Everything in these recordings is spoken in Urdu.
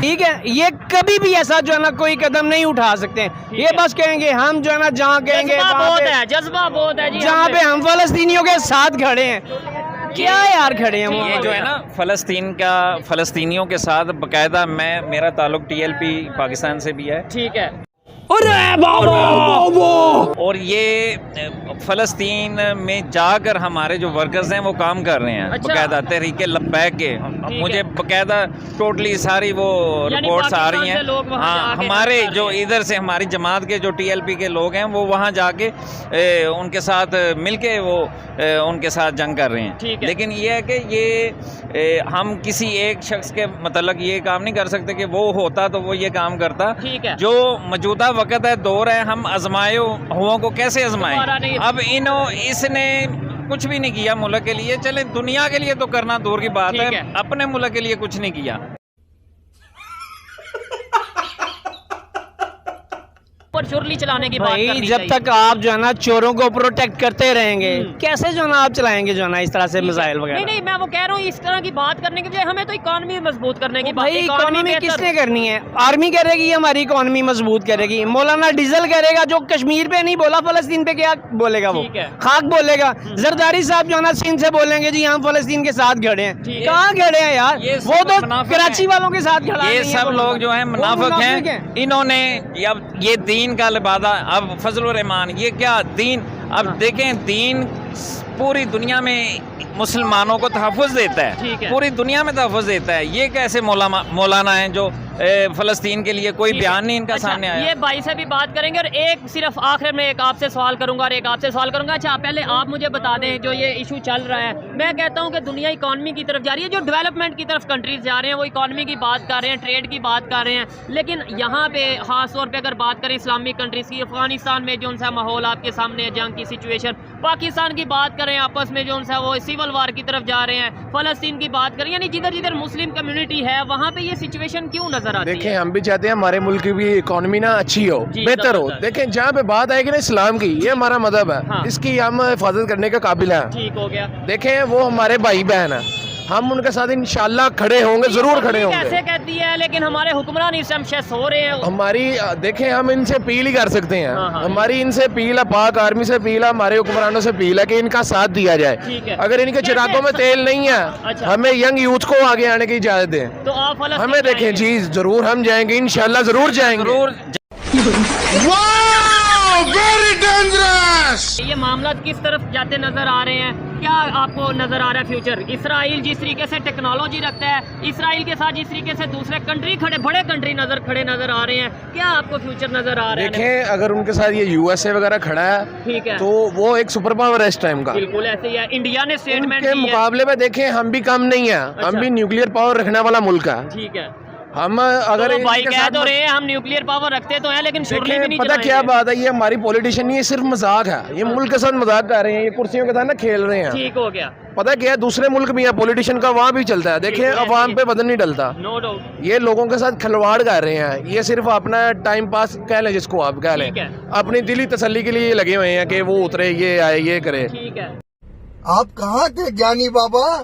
ٹھیک ہے، یہ کبھی بھی ایسا جو ہے نا کوئی قدم نہیں اٹھا سکتے ہیں۔ یہ بس کہیں گے ہم جو ہے نا جہاں کہیں گے جذبہ بہت ہے جی، جہاں پہ ہم فلسطینیوں کے ساتھ کھڑے ہیں۔ کیا یار کھڑے ہیں یہ جو ہے نا فلسطینیوں کے ساتھ باقاعدہ میرا تعلق ٹی ایل پی پاکستان سے بھی ہے، ٹھیک ہے، اور یہ فلسطین میں جا کر ہمارے جو ورکرز ہیں وہ کام کر رہے ہیں باقاعدہ تحریک لبیک کے۔ مجھے باقاعدہ ٹوٹلی ساری وہ رپورٹس آ رہی ہیں۔ ہاں، ہمارے جو ادھر سے ہماری جماعت کے جو ٹی ایل پی کے لوگ ہیں وہ وہاں جا کے ان کے ساتھ مل کے وہ ان کے ساتھ جنگ کر رہے ہیں۔ لیکن یہ ہے کہ یہ ہم کسی ایک شخص کے متعلق یہ کام نہیں کر سکتے کہ وہ ہوتا تو وہ یہ کام کرتا۔ جو موجودہ وقت ہے، دور ہے، ہم آزمائے ہوا کو کیسے آزمائیں؟ اب اس نے کچھ بھی نہیں کیا ملک کے لیے، چلیں دنیا کے لیے تو کرنا دور کی بات ہے، اپنے ملک کے لیے کچھ نہیں کیا۔ چورلی چلانے کی بات کرنی جب تک آپ جو ہے نا چوروں کو پروٹیکٹ کرتے رہیں گے، کیسے جو ہے نا آپ چلائیں گے جو ہے نا اس طرح سے میزائل وغیرہ؟ نہیں، میں وہ کہہ رہا ہوں اس طرح کی بات کرنے کے بجائے ہمیں تو اکانومی مضبوط کرنے کی بات ہے۔ اکانومی میں کس نے کرنی ہے؟ آرمی کرے گی، ہماری اکانومی مضبوط کرے گی۔ مولانا ڈیزل کرے گا، جو کشمیر پہ نہیں بولا فلسطین پہ کیا بولے گا؟ وہ خاک بولے گا۔ زرداری صاحب جو ہے نا سندھ سے بولیں گے جی ہم فلسطین کے ساتھ کھڑے ہیں۔ کہاں کھڑے ہیں یار؟ وہ تو کراچی والوں کے ساتھ کھڑا ہے۔ یہ سب لوگ جو ہیں منافق ہیں، انہوں نے اب یہ دین کا لبادہ، اب فضل الرحمان یہ کیا دین؟ اب دیکھیں دین پوری دنیا میں مسلمانوں کو تحفظ دیتا ہے، پوری دنیا میں تحفظ دیتا ہے۔ یہ کیسے مولانا ہیں جو فلسطین کے لیے کوئی بیان نہیں ان کا سامنے آیا؟ یہ بھائی سے بھی بات کریں گے، اور ایک صرف آخر میں ایک آپ سے سوال کروں گا اور ایک آپ سے سوال کروں گا۔ اچھا پہلے آپ مجھے بتا دیں، جو یہ ایشو چل رہا ہے، میں کہتا ہوں کہ دنیا اکانومی کی طرف جا رہی ہے، جو ڈیولپمنٹ کی طرف کنٹریز جا رہے ہیں وہ اکانومی کی بات کر رہے ہیں، ٹریڈ کی بات کر رہے ہیں، لیکن یہاں پہ خاص طور پہ اگر بات کریں اسلامک کنٹریز کی، افغانستان میں جو ان سا ماحول آپ کے سامنے ہے، جنگ کی سچویشن، پاکستان کی بات کریں آپس میں جو ان سا وہ سیول وار کی طرف جا رہے ہیں، فلسطین کی بات کریں، یعنی جدھر جدھر مسلم کمیونٹی ہے وہاں پہ یہ سچویشن کیوں نظر آتی ہے؟ دیکھیں ہم بھی چاہتے ہیں ہمارے ملک کی بھی اکانومی نا اچھی ہو، بہتر ہو۔ دیکھیں جہاں پہ بات آئے گی نا اسلام کی، یہ ہمارا مذہب ہے، اس کی ہم حفاظت کرنے کے قابل ہیں۔ ٹھیک ہو گیا۔ دیکھیں وہ ہمارے بھائی بہن ہیں، ہم ان کے ساتھ انشاءاللہ کھڑے ہوں گے، ضرور کھڑے ہوں گے۔ کیسے کہتی ہے لیکن ہمارے حکمران اس ٹائم شیس ہو رہے ہیں۔ ہماری دیکھیں ہم ان سے اپیل ہی کر سکتے ہیں، ہماری ان سے اپیل ہے، پاک آرمی سے اپیل ہے، ہمارے حکمرانوں سے اپیل ہے کہ ان کا ساتھ دیا جائے۔ اگر ان کے چراغوں میں تیل نہیں ہے، ہمیں ینگ یوتھ کو آگے آنے کی اجازت دیں۔ تو آپ ہمیں دیکھیں جی ضرور ہم جائیں گے، انشاءاللہ ضرور جائیں گے۔ یہ معاملات کس طرف جاتے نظر آ رہے ہیں؟ کیا آپ کو نظر آ رہا ہے فیوچر؟ اسرائیل جس طریقے سے ٹیکنالوجی رکھتا ہے، اسرائیل کے ساتھ جس طریقے سے دوسرے کنٹری بڑے کنٹری کھڑے نظر آ رہے ہیں، کیا آپ کو فیوچر نظر آ رہا ہے؟ دیکھیں اگر ان کے ساتھ یہ یو ایس اے وغیرہ کھڑا ہے تو وہ ایک سپر پاور ہے اس ٹائم کا۔ بالکل ایسے ہی ہے، انڈیا نے اسٹیٹمنٹ کے مقابلے میں دیکھیں ہم بھی کم نہیں ہیں، ہم بھی نیوکلیئر پاور رکھنے والا ملک ہے۔ ٹھیک ہے، ہم اگر بھائی کہہ تو رہے ہیں ہم نیوکلیئر پاور رکھتے تو ہیں لیکن شورلی بھی نہیں پتہ کیا بات ہے، یہ ہماری پولیٹیشین نہیں، یہ صرف مذاق ہے، یہ ملک کے ساتھ مذاق کر رہے ہیں، یہ کرسیوں کے ساتھ نا کھیل رہے ہیں۔ ٹھیک ہو گیا۔ پتہ کیا ہے دوسرے ملک بھی ہے پولیٹیشین کا، وہاں بھی چلتا ہے، دیکھیں عوام پہ بدن نہیں ڈلتا، یہ لوگوں کے ساتھ کھلواڑ کر رہے ہیں، یہ صرف اپنا ٹائم پاس کہہ لیں، جس کو آپ کہہ لیں، اپنی دلی تسلی کے لیے لگے ہوئے ہیں کہ وہ اترے، یہ آئے، یہ کرے۔ ٹھیک ہے، آپ کہاں تھے جانی بابا؟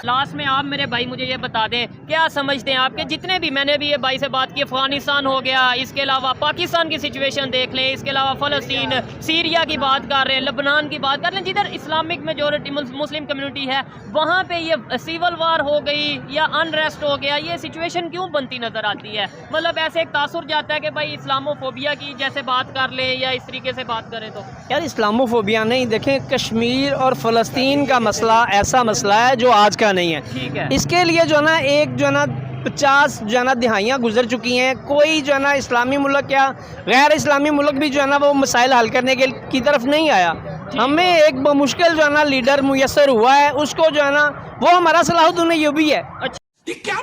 لاسٹ میں آپ میرے بھائی مجھے یہ بتا دیں، کیا سمجھتے ہیں آپ کے جتنے بھی، میں نے بھی یہ بھائی سے بات کی، افغانستان ہو گیا، اس کے علاوہ پاکستان کی سچویشن دیکھ لیں، اس کے علاوہ فلسطین، سیریا کی بات کر رہے ہیں، لبنان کی بات کر لیں، جدھر اسلامک میجورٹی مسلم کمیونٹی ہے وہاں پہ یہ سیول وار ہو گئی یا انریسٹ ہو گیا، یہ سچویشن کیوں بنتی نظر آتی ہے؟ مطلب ایسے ایک تاثر جاتا ہے کہ بھائی اسلامو فوبیا کی جیسے بات کر لیں یا اس طریقے سے بات کریں تو یار اسلامو فوبیا نہیں، دیکھیں کشمیر اور فلسطین کا مسئلہ ایسا مسئلہ ہے جو آج کا نہیں ہے۔ اس کے لیے جو ہے نا ایک جو ہے نا 50 جو ہے نا دہائیاں گزر چکی ہیں، کوئی جو ہے نا اسلامی ملک یا غیر اسلامی ملک بھی جو ہے نا وہ مسائل حل کرنے کی طرف نہیں آیا۔ ہمیں ایک بمشکل جو ہے نا لیڈر میسر ہوا ہے، اس کو جو ہے نا وہ ہمارا صلاح الدین ایوبی ہے۔ یہ کیا